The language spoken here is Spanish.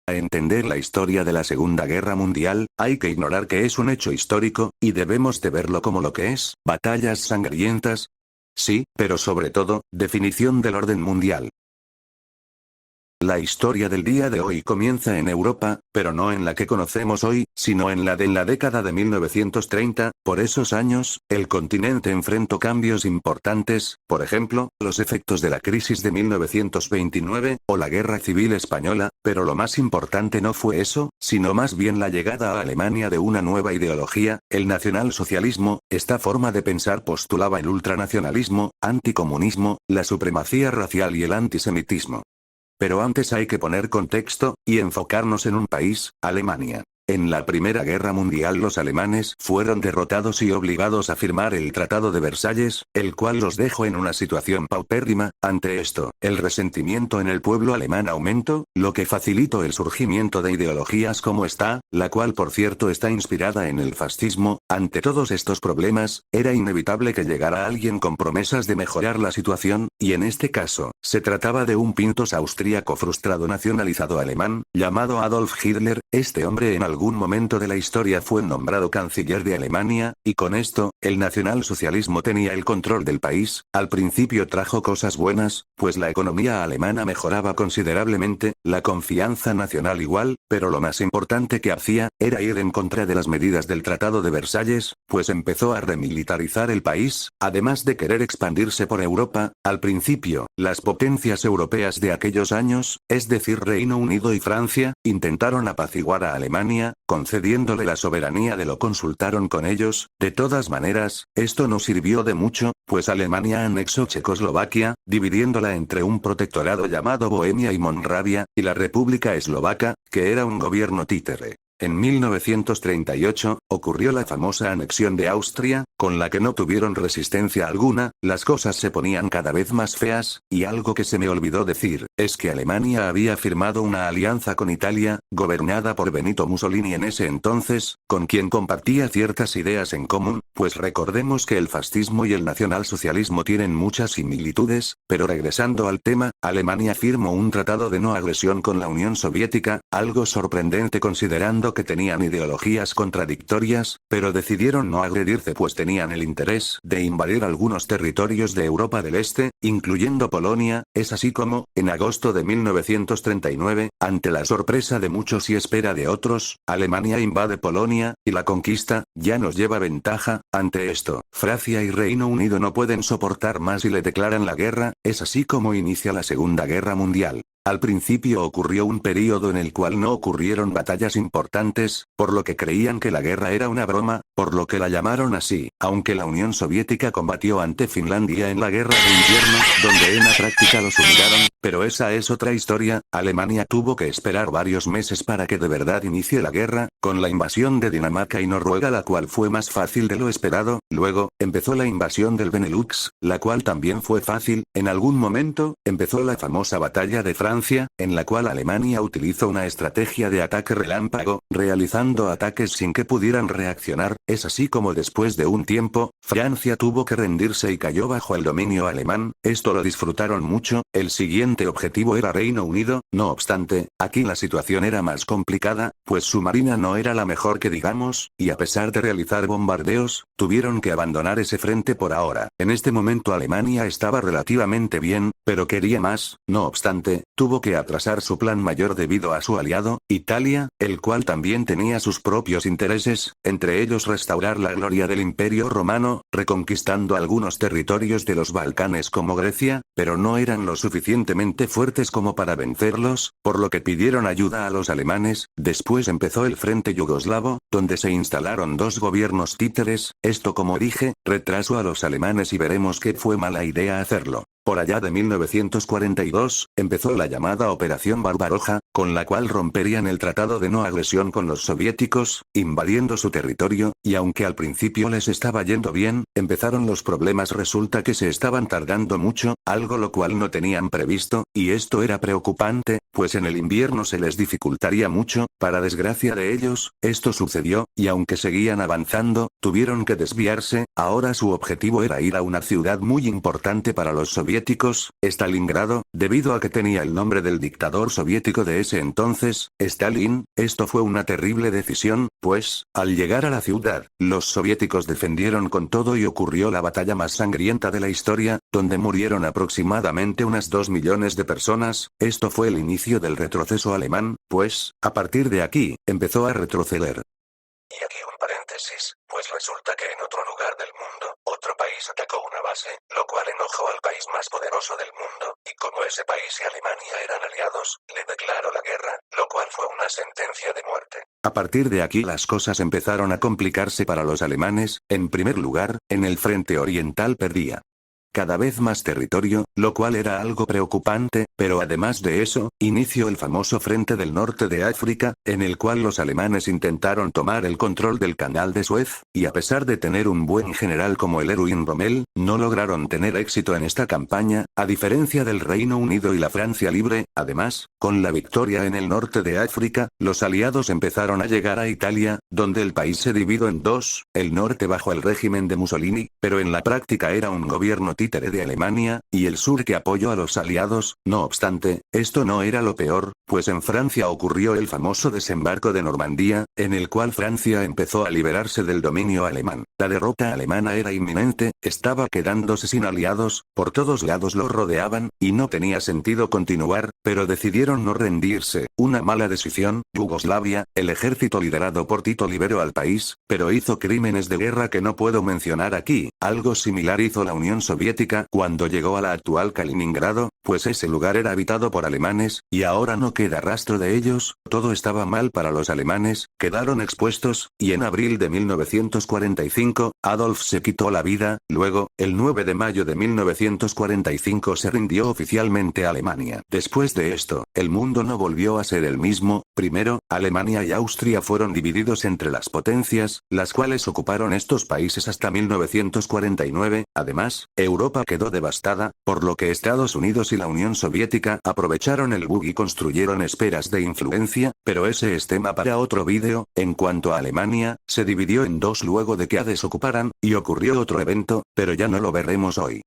A entender la historia de la Segunda Guerra Mundial, hay que ignorar que es un hecho histórico, y debemos de verlo como lo que es, batallas sangrientas. Sí, pero sobre todo, definición del orden mundial. La historia del día de hoy comienza en Europa, pero no en la que conocemos hoy, sino en la década de 1930, por esos años, el continente enfrentó cambios importantes, por ejemplo, los efectos de la crisis de 1929, o la Guerra Civil Española, pero lo más importante no fue eso, sino más bien la llegada a Alemania de una nueva ideología, el nacionalsocialismo. Esta forma de pensar postulaba el ultranacionalismo, anticomunismo, la supremacía racial y el antisemitismo. Pero antes hay que poner contexto, y enfocarnos en un país, Alemania. En la Primera Guerra Mundial los alemanes fueron derrotados y obligados a firmar el Tratado de Versalles, el cual los dejó en una situación paupérrima. Ante esto, el resentimiento en el pueblo alemán aumentó, lo que facilitó el surgimiento de ideologías como esta, la cual por cierto está inspirada en el fascismo. Ante todos estos problemas, era inevitable que llegara alguien con promesas de mejorar la situación, y en este caso, se trataba de un pintos austríaco frustrado nacionalizado alemán, llamado Adolf Hitler. Este hombre en algún momento de la historia fue nombrado canciller de Alemania, y con esto, el nacionalsocialismo tenía el control del país. Al principio trajo cosas buenas, pues la economía alemana mejoraba considerablemente, la confianza nacional igual, pero lo más importante que hacía, era ir en contra de las medidas del Tratado de Versalles, pues empezó a remilitarizar el país, además de querer expandirse por Europa. Al principio, las potencias europeas de aquellos años, es decir Reino Unido y Francia, intentaron apaciguar a Alemania, concediéndole la soberanía lo consultaron con ellos. De todas maneras, esto no sirvió de mucho, pues Alemania anexó Checoslovaquia, dividiéndola entre un protectorado llamado Bohemia y Moravia, y la República Eslovaca, que era un gobierno títere. En 1938, ocurrió la famosa anexión de Austria, con la que no tuvieron resistencia alguna. Las cosas se ponían cada vez más feas, y algo que se me olvidó decir, es que Alemania había firmado una alianza con Italia, gobernada por Benito Mussolini en ese entonces, con quien compartía ciertas ideas en común, pues recordemos que el fascismo y el nacionalsocialismo tienen muchas similitudes. Pero regresando al tema, Alemania firmó un tratado de no agresión con la Unión Soviética, algo sorprendente considerando que tenían ideologías contradictorias, pero decidieron no agredirse pues tenían el interés de invadir algunos territorios de Europa del Este, incluyendo Polonia. Es así como, en agosto de 1939, ante la sorpresa de muchos y espera de otros, Alemania invade Polonia, y la conquista, ya nos lleva ventaja. Ante esto, Francia y Reino Unido no pueden soportar más y le declaran la guerra. Es así como inicia la Segunda Guerra Mundial. Al principio ocurrió un período en el cual no ocurrieron batallas importantes, por lo que creían que la guerra era una broma, por lo que la llamaron así, aunque la Unión Soviética combatió ante Finlandia en la Guerra de Invierno, donde en la práctica los humillaron, pero esa es otra historia. Alemania tuvo que esperar varios meses para que de verdad inicie la guerra, con la invasión de Dinamarca y Noruega, la cual fue más fácil de lo esperado. Luego, empezó la invasión del Benelux, la cual también fue fácil. En algún momento, empezó la famosa batalla de Francia, en la cual Alemania utilizó una estrategia de ataque relámpago, realizando ataques sin que pudieran reaccionar. Es así como después de un tiempo, Francia tuvo que rendirse y cayó bajo el dominio alemán. Esto lo disfrutaron mucho. El siguiente objetivo era Reino Unido. No obstante, aquí la situación era más complicada, pues su marina no era la mejor que digamos, y a pesar de realizar bombardeos, tuvieron que abandonar ese frente por ahora. En este momento Alemania estaba relativamente bien, pero quería más. No obstante, tuvo que atrasar su plan mayor debido a su aliado, Italia, el cual también tenía sus propios intereses, entre ellos restaurar la gloria del Imperio Romano, reconquistando algunos territorios de los Balcanes como Grecia, pero no eran lo suficientemente fuertes como para vencerlos, por lo que pidieron ayuda a los alemanes. Después empezó el Frente Yugoslavo, donde se instalaron dos gobiernos títeres. Esto, como dije, retrasó a los alemanes y veremos que fue mala idea hacerlo. Por allá de 1942, empezó la llamada Operación Barbaroja, con la cual romperían el tratado de no agresión con los soviéticos, invadiendo su territorio, y aunque al principio les estaba yendo bien, empezaron los problemas. Resulta que se estaban tardando mucho, algo lo cual no tenían previsto, y esto era preocupante, pues en el invierno se les dificultaría mucho. Para desgracia de ellos, esto sucedió, y aunque seguían avanzando, tuvieron que desviarse. Ahora su objetivo era ir a una ciudad muy importante para los soviéticos, soviéticos, Stalingrado, debido a que tenía el nombre del dictador soviético de ese entonces, Stalin. Esto fue una terrible decisión, pues, al llegar a la ciudad, los soviéticos defendieron con todo y ocurrió la batalla más sangrienta de la historia, donde murieron aproximadamente unas 2 millones de personas. Esto fue el inicio del retroceso alemán, pues, a partir de aquí, empezó a retroceder. Y aquí un paréntesis, pues resulta que en otro lugar del mundo, otro país atacó una base, lo cual enojó al país más poderoso del mundo, y como ese país y Alemania eran aliados, le declaró la guerra, lo cual fue una sentencia de muerte. A partir de aquí las cosas empezaron a complicarse para los alemanes. En primer lugar, en el frente oriental perdía cada vez más territorio, lo cual era algo preocupante, pero además de eso, inició el famoso Frente del Norte de África, en el cual los alemanes intentaron tomar el control del Canal de Suez, y a pesar de tener un buen general como el Erwin Rommel, no lograron tener éxito en esta campaña, a diferencia del Reino Unido y la Francia Libre. Además, con la victoria en el norte de África, los aliados empezaron a llegar a Italia, donde el país se dividió en dos, el norte bajo el régimen de Mussolini, pero en la práctica era un gobierno títere de Alemania, y el sur que apoyó a los aliados. No obstante, esto no era lo peor, pues en Francia ocurrió el famoso desembarco de Normandía, en el cual Francia empezó a liberarse del dominio alemán. La derrota alemana era inminente, estaba quedándose sin aliados, por todos lados lo rodeaban, y no tenía sentido continuar, pero decidieron no rendirse. Una mala decisión. Yugoslavia, el ejército liderado por Tito liberó al país, pero hizo crímenes de guerra que no puedo mencionar aquí. Algo similar hizo la Unión Soviética cuando llegó a la actual Kaliningrado, pues ese lugar era habitado por alemanes, y ahora no queda rastro de ellos. Todo estaba mal para los alemanes, quedaron expuestos, y en abril de 1945, Adolf se quitó la vida. Luego, el 9 de mayo de 1945 se rindió oficialmente a Alemania. Después de esto, el mundo no volvió a ser el mismo. Primero, Alemania y Austria fueron divididos entre las potencias, las cuales ocuparon estos países hasta 1949. Además, Europa quedó devastada, por lo que Estados Unidos y la Unión Soviética aprovecharon el bug y construyeron esferas de influencia, pero ese es tema para otro vídeo. En cuanto a Alemania, se dividió en dos luego de que la desocuparan, y ocurrió otro evento, pero ya no lo veremos hoy.